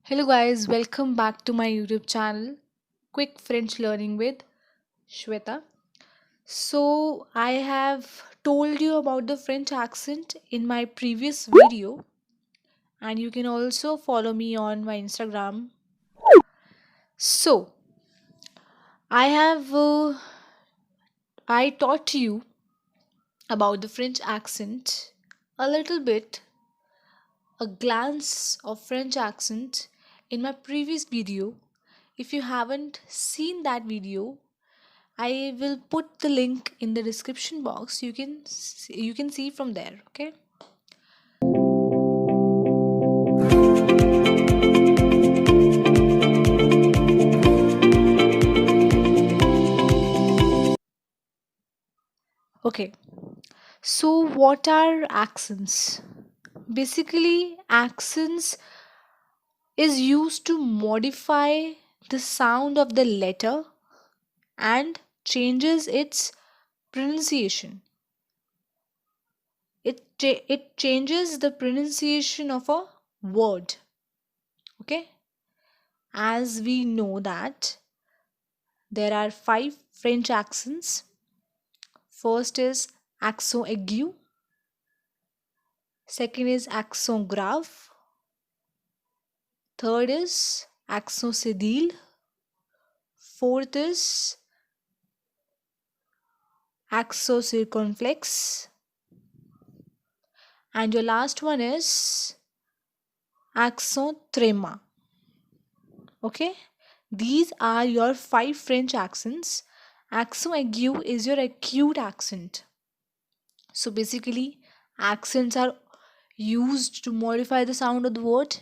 Hello, guys, welcome back to my YouTube channel, Quick French Learning with Shweta. So, I have told you about the French accent in my previous video, and you can also follow me on my Instagram. So, I have I taught you about the French accent a little bit, a glance of French accent in my previous video. If you haven't seen that video, I will put the link in the description box. You can see from there, okay? Okay. So what are accents? Basically, accents is used to modify the sound of the letter and changes its pronunciation. It changes the pronunciation of a word, okay? As we know that there are five French accents. First is accent aigu, second is accent grave, third is accent cédille, fourth is accent circonflexe, and your last one is accent tréma. Okay, these are your five French accents. Accent aigu is your acute accent. So basically, accents are used to modify the sound of the word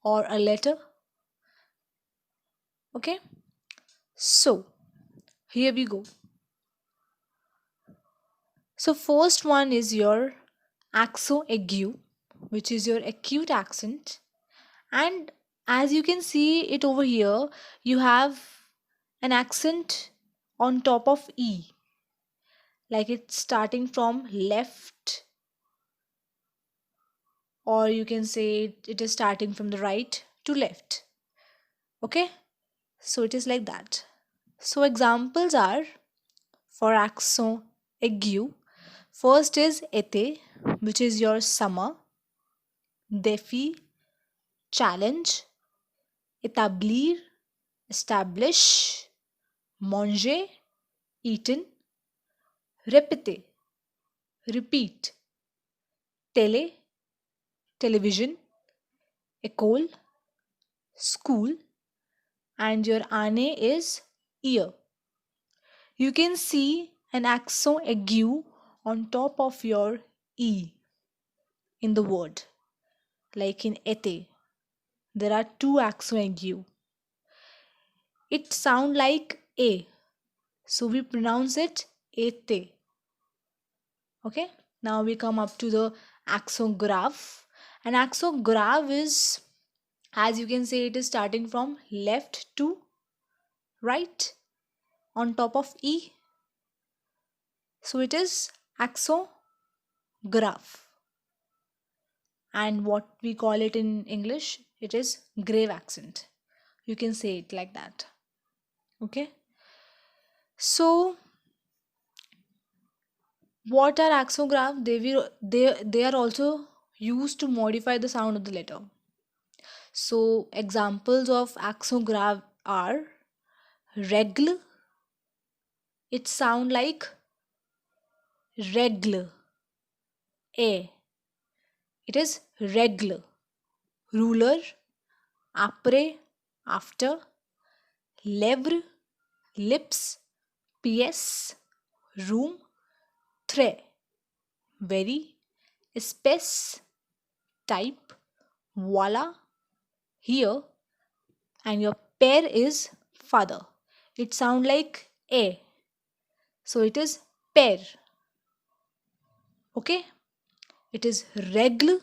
or a letter. Okay, so here we go. So first one is your accent aigu, which is your acute accent. And as you can see it over here, you have an accent on top of E, like it's starting from left, or you can say it is starting from the right to left. Okay, so it is like that. So examples are for accent aigu. First is été, which is your summer. Défi, challenge. Établir, establish. Manger, eaten. Répéter, repeat. Télé, television. École, school. And your année is year. You can see an accent aigu on top of your E in the word, like in été. There are two accent aigu. It sound like A, so we pronounce it été. Okay, now we come up to the accent grave. An accent grave is, as you can say, it is starting from left to right on top of E. So it is accent grave. And what we call it in English, it is grave accent. You can say it like that. Okay. So what are accent grave? They are also used to modify the sound of the letter. So examples of accent grave are règle. It sound like règle. A. It is règle. Ruler. Après. After. Lèvre. Lips. Pièce. Room. Très. Very. Espèce. Type. Voila. Here. And your pair is father. It sound like A. So it is pair. Okay. It is règle,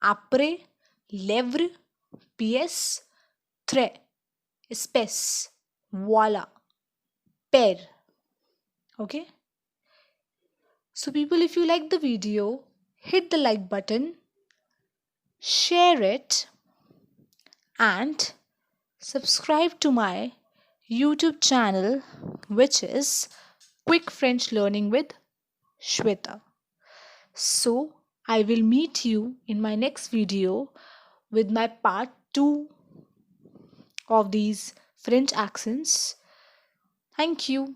après, lèvre, pièce, très, espèce, voilà, pair. Okay. So people, if you like the video, hit the like button, share it, and subscribe to my YouTube channel, which is Quick French Learning with Shweta. So, I will meet you in my next video with my part 2 of these French accents. Thank you.